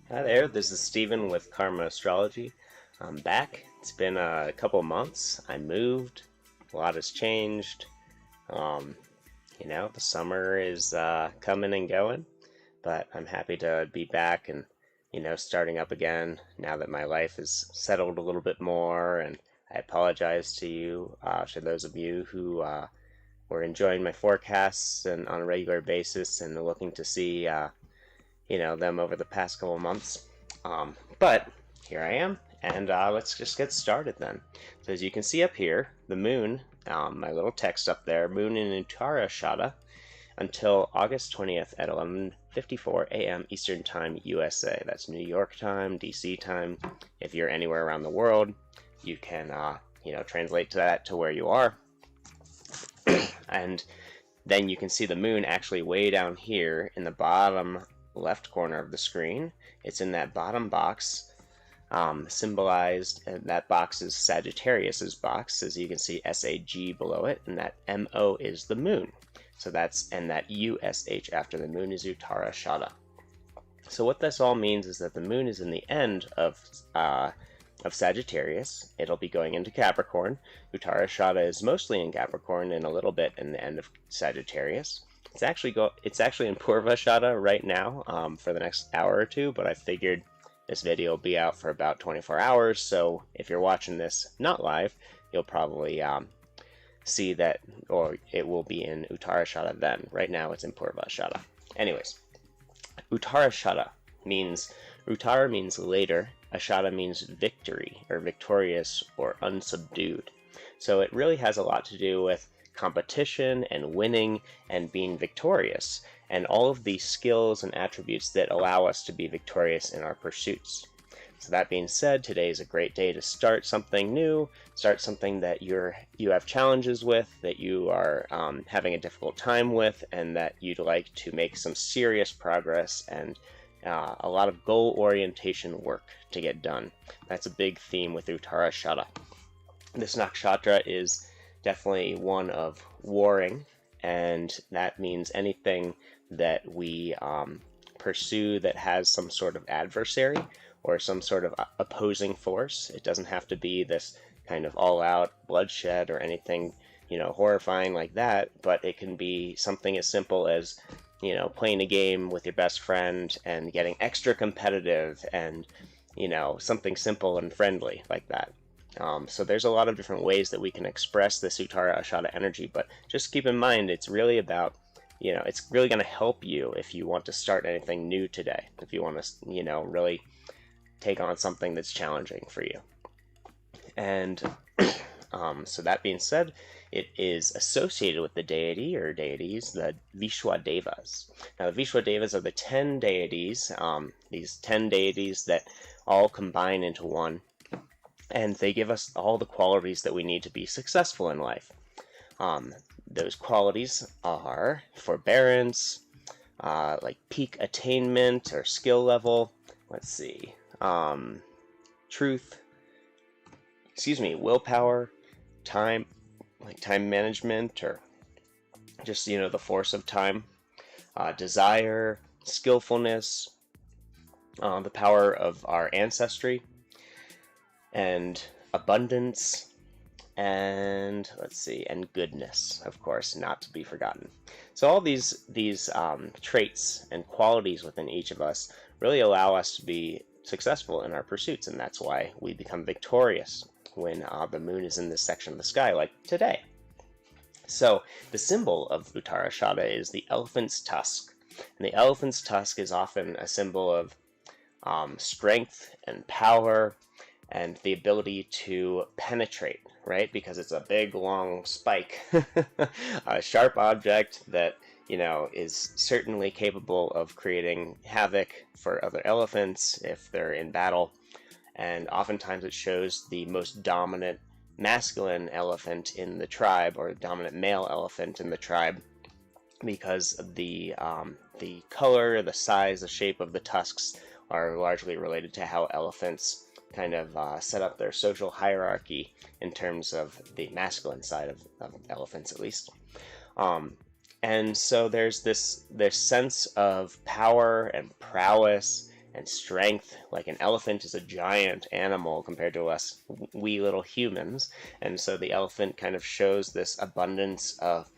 Hi there, this is Steven with Karma Astrology. I'm back. It's been a couple months. I moved. A lot has changed. Um, the summer is coming and going, but I'm happy to be back and, starting up again now that my life is settled a little bit more. And I apologize to those of you who were enjoying my forecasts and on a regular basis and looking to see them over the past couple of months. But here I am, and let's just get started then. So as you can see up here, the moon, my little text up there, moon in Uttara Ashada until August 20th at 11:54 a.m. Eastern Time, USA. That's New York time, DC time. If you're anywhere around the world, you can, translate that to where you are. And then you can see the moon actually way down here in the bottom left corner of the screen. It's in that bottom box, symbolized, and that box is Sagittarius's box, as you can see SAG below it, and that MO is the moon. So and that USH after the moon is Uttara Ashada. So what this all means is that the moon is in the end of Sagittarius. It'll be going into Capricorn. Uttara Ashada is mostly in Capricorn and a little bit in the end of Sagittarius. It's actually in Purva Ashada right now for the next hour or two, but I figured this video will be out for about 24 hours, so if you're watching this not live, you'll probably see that, or it will be in Uttara Ashada then. Right now it's in Purva Ashada. Anyways, Uttara Ashada means, Uttara means later, Ashada means victory, or victorious, or unsubdued. So it really has a lot to do with competition and winning and being victorious, and all of these skills and attributes that allow us to be victorious in our pursuits. So that being said, today is a great day to start something new, start something that you have challenges with, that you are having a difficult time with, and that you'd like to make some serious progress and a lot of goal orientation work to get done. That's a big theme with Uttara Ashada. This nakshatra is definitely one of warring, and that means anything that we pursue that has some sort of adversary or some sort of opposing force. It doesn't have to be this kind of all-out bloodshed or anything, horrifying like that, but it can be something as simple as, playing a game with your best friend and getting extra competitive and, something simple and friendly like that. So there's a lot of different ways that we can express this Uttara Ashada energy, but just keep in mind it's really about, it's really going to help you if you want to start anything new today, if you want to, really take on something that's challenging for you. And so that being said, it is associated with the deity or deities, the Vishwadevas. Now, the Vishwadevas are the 10 deities, these 10 deities that all combine into one, and they give us all the qualities that we need to be successful in life. Those qualities are forbearance, like peak attainment or skill level, let's see, willpower, time, like time management, or just, the force of time, desire, skillfulness, the power of our ancestry, and abundance, and and goodness, of course, not to be forgotten. So all these traits and qualities within each of us really allow us to be successful in our pursuits, and that's why we become victorious when the moon is in this section of the sky, like today. So the symbol of Uttara Ashada is the elephant's tusk, and the elephant's tusk is often a symbol of strength and power and the ability to penetrate, right? Because it's a big, long spike, a sharp object that, is certainly capable of creating havoc for other elephants if they're in battle. And oftentimes it shows the most dominant masculine elephant in the tribe, or dominant male elephant in the tribe, because the color, the size, the shape of the tusks are largely related to how elephants kind of set up their social hierarchy in terms of the masculine side of elephants, at least. And so there's this sense of power and prowess and strength. Like an elephant is a giant animal compared to us wee little humans, and so the elephant kind of shows this abundance of,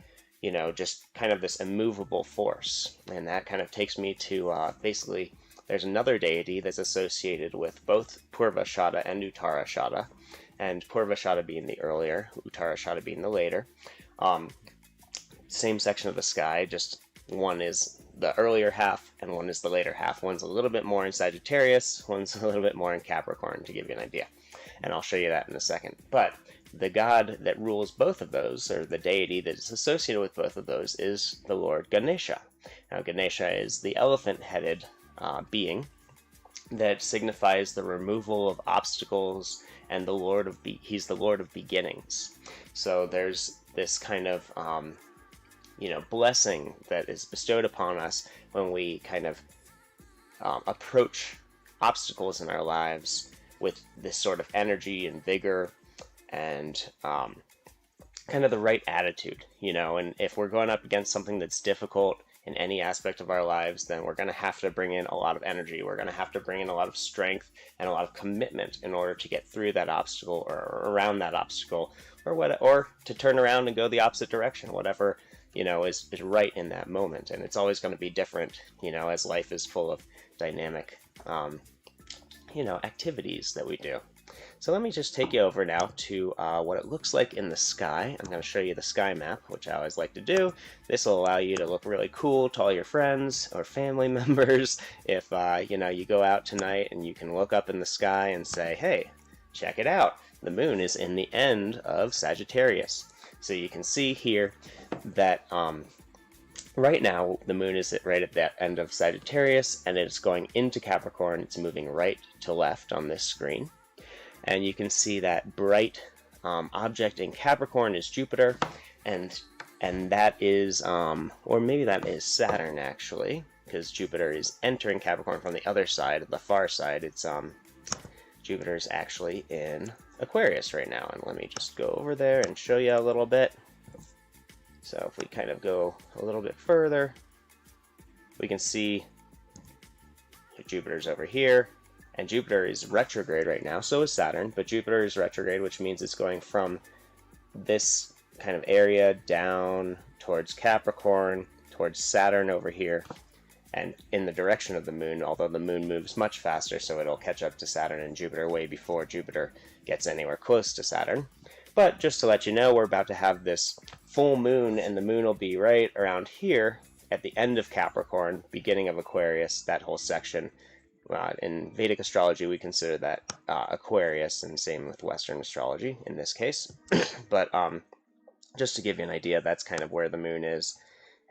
just kind of this immovable force. And that kind of takes me to basically, there's another deity that's associated with both Purva Ashada and Uttara Ashada, and Purva Ashada being the earlier, Uttara Ashada being the later. Same section of the sky, just one is the earlier half and one is the later half. One's a little bit more in Sagittarius, one's a little bit more in Capricorn, to give you an idea. And I'll show you that in a second. But the god that rules both of those, or the deity that is associated with both of those, is the Lord Ganesha. Now, Ganesha is the elephant-headed being that signifies the removal of obstacles, and he's the Lord of beginnings. So there's this kind of blessing that is bestowed upon us when we kind of approach obstacles in our lives with this sort of energy and vigor and kind of the right attitude, and if we're going up against something that's difficult in any aspect of our lives, then we're going to have to bring in a lot of energy. We're going to have to bring in a lot of strength and a lot of commitment in order to get through that obstacle or around that obstacle, or to turn around and go the opposite direction, whatever is right in that moment. And it's always going to be different, as life is full of dynamic activities that we do. So let me just take you over now to what it looks like in the sky. I'm going to show you the sky map, which I always like to do. This will allow you to look really cool to all your friends or family members if you go out tonight and you can look up in the sky and say, hey, check it out. The moon is in the end of Sagittarius. So you can see here that right now the moon is right at that end of Sagittarius, and it's going into Capricorn. It's moving right to left on this screen. And you can see that bright object in Capricorn is Jupiter, and that is, or maybe that is Saturn actually, because Jupiter is entering Capricorn from the other side, the far side. It's Jupiter's actually in Aquarius right now, and let me just go over there and show you a little bit. So if we kind of go a little bit further, we can see Jupiter's over here. And Jupiter is retrograde right now, so is Saturn, but Jupiter is retrograde, which means it's going from this kind of area down towards Capricorn, towards Saturn over here, and in the direction of the moon, although the moon moves much faster, so it'll catch up to Saturn and Jupiter way before Jupiter gets anywhere close to Saturn. But just to let you know, we're about to have this full moon, and the moon will be right around here at the end of Capricorn, beginning of Aquarius, that whole section. In Vedic astrology, we consider that Aquarius, and same with Western astrology in this case. But just to give you an idea, that's kind of where the moon is.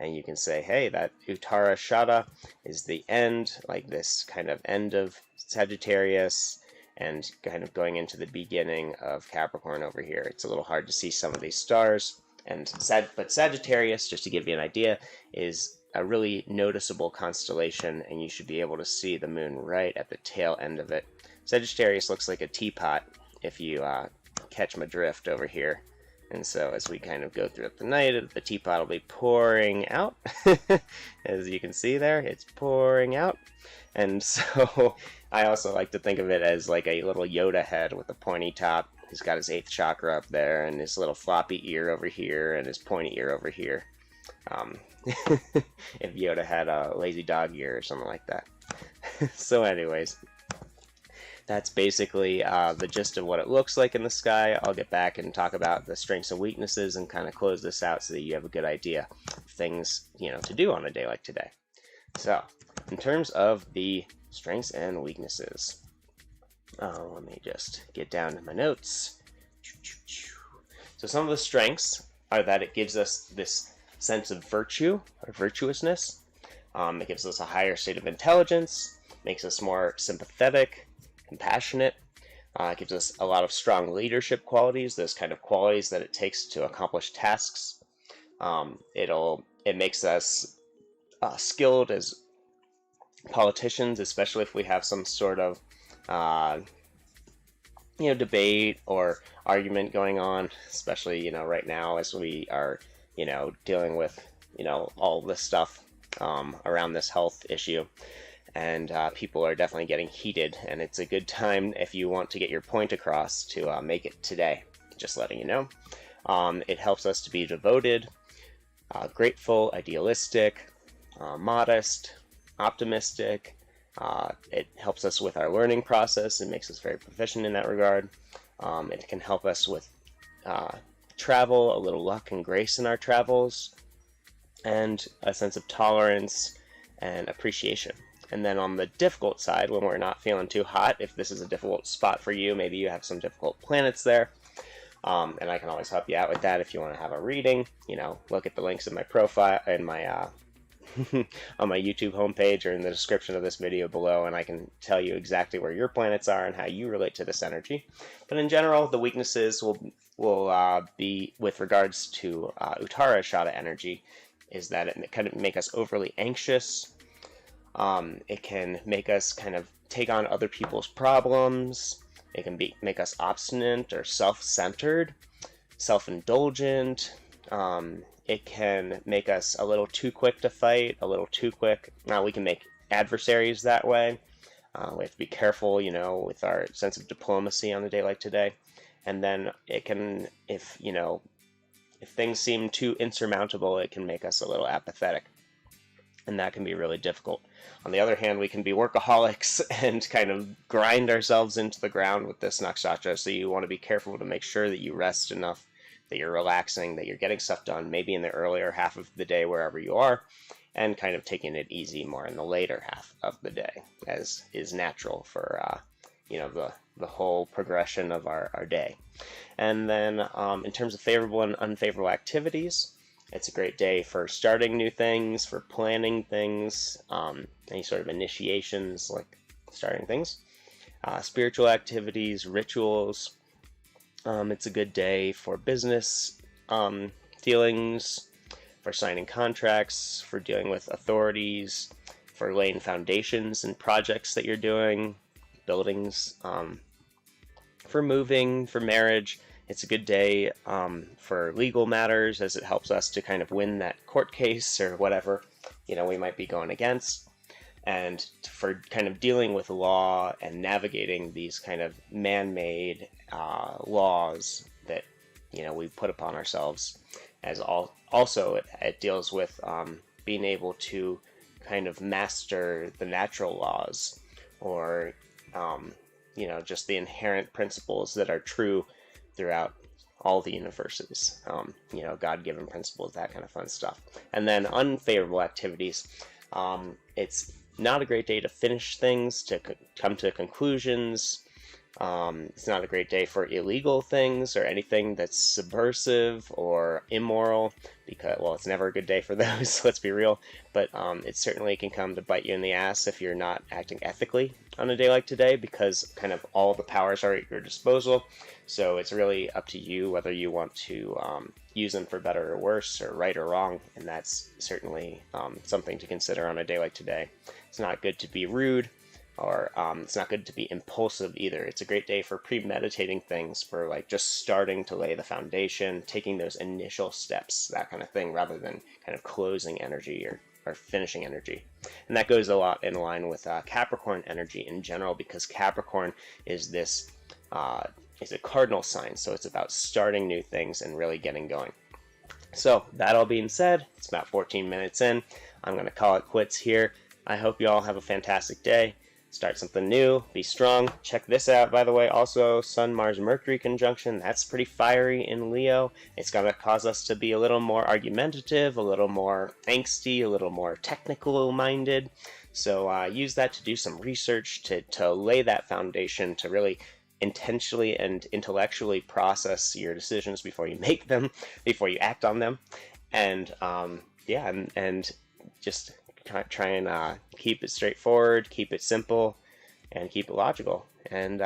And you can say, hey, that Uttara Ashada is the end, like this kind of end of Sagittarius, and kind of going into the beginning of Capricorn over here. It's a little hard to see some of these stars. But Sagittarius, just to give you an idea, is a really noticeable constellation, and you should be able to see the moon right at the tail end of it. Sagittarius looks like a teapot if you catch my drift over here. And so as we kind of go throughout the night, the teapot will be pouring out. As you can see there, it's pouring out. And so I also like to think of it as like a little Yoda head with a pointy top. He's got his 8th chakra up there, and his little floppy ear over here, and his pointy ear over here. If Yoda had a lazy dog ear or something like that. So anyways, that's basically the gist of what it looks like in the sky. I'll get back and talk about the strengths and weaknesses and kind of close this out so that you have a good idea of things, to do on a day like today. So, in terms of the strengths and weaknesses, let me just get down to my notes. So some of the strengths are that it gives us this sense of virtue or virtuousness. It gives us a higher state of intelligence, makes us more sympathetic, compassionate. It gives us a lot of strong leadership qualities, those kind of qualities that it takes to accomplish tasks. It makes us skilled as politicians, especially if we have some sort of debate or argument going on, especially right now as we are dealing with all this stuff around this health issue. and people are definitely getting heated, and it's a good time if you want to get your point across to make it today. Just letting you know. It helps us to be devoted, grateful, idealistic, modest, optimistic. It helps us with our learning process. It makes us very proficient in that regard. It can help us with travel, a little luck and grace in our travels, and a sense of tolerance and appreciation. And then on the difficult side, when we're not feeling too hot, if this is a difficult spot for you, maybe you have some difficult planets there, and I can always help you out with that if you want to have a reading. Look at the links in my profile, in my on my YouTube homepage, or in the description of this video below, and I can tell you exactly where your planets are and how you relate to this energy. But in general, the weaknesses will be with regards to Uttara Ashada energy, is that it can make us overly anxious. It can make us kind of take on other people's problems. It can make us obstinate or self-centered, self-indulgent. It can make us a little too quick to fight, a little too quick. We can make adversaries that way. We have to be careful, with our sense of diplomacy on a day like today. And then it can, if things seem too insurmountable, it can make us a little apathetic. And that can be really difficult. On the other hand, we can be workaholics and kind of grind ourselves into the ground with this nakshatra. So you want to be careful to make sure that you rest enough, that you're relaxing, that you're getting stuff done, maybe in the earlier half of the day wherever you are, and kind of taking it easy more in the later half of the day, as is natural for the whole progression of our day. And then in terms of favorable and unfavorable activities, it's a great day for starting new things, for planning things, any sort of initiations, like starting things. Spiritual activities, rituals. It's a good day for business dealings, for signing contracts, for dealing with authorities, for laying foundations and projects that you're doing, buildings, for moving, for marriage. It's a good day for legal matters, as it helps us to kind of win that court case or whatever we might be going against, and for kind of dealing with law and navigating these kind of man-made laws that we put upon ourselves. As also it deals with being able to kind of master the natural laws, or just the inherent principles that are true throughout all the universes, God-given principles, that kind of fun stuff. And then unfavorable activities. It's not a great day to finish things, to come to conclusions. It's not a great day for illegal things or anything that's subversive or immoral, because, well, it's never a good day for those, let's be real. But it certainly can come to bite you in the ass if you're not acting ethically on a day like today, because kind of all the powers are at your disposal. So it's really up to you whether you want to use them for better or worse, or right or wrong, and that's certainly something to consider on a day like today. It's not good to be rude, or it's not good to be impulsive either. It's a great day for premeditating things, for like just starting to lay the foundation, taking those initial steps, that kind of thing, rather than kind of closing energy or finishing energy. And that goes a lot in line with Capricorn energy in general, because Capricorn is this is a cardinal sign, so it's about starting new things and really getting going. So that all being said, it's about 14 minutes in. I'm going to call it quits here. I hope you all have a fantastic day. Start something new. Be strong. Check this out, by the way. Also, Sun, Mars, Mercury conjunction. That's pretty fiery in Leo. It's going to cause us to be a little more argumentative, a little more angsty, a little more technical-minded. So use that to do some research, to lay that foundation, to really intentionally and intellectually process your decisions before you make them, before you act on them. And and just try and keep it straightforward, keep it simple, and keep it logical. And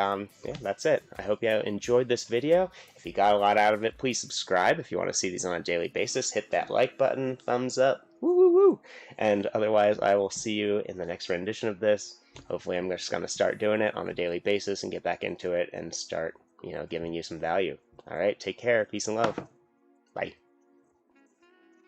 that's it. I hope you enjoyed this video. If you got a lot out of it, please subscribe. If you want to see these on a daily basis, hit that like button, thumbs up, woo woo woo. And otherwise, I will see you in the next rendition of this. Hopefully, I'm just going to start doing it on a daily basis and get back into it and start, giving you some value. All right, take care. Peace and love. Bye.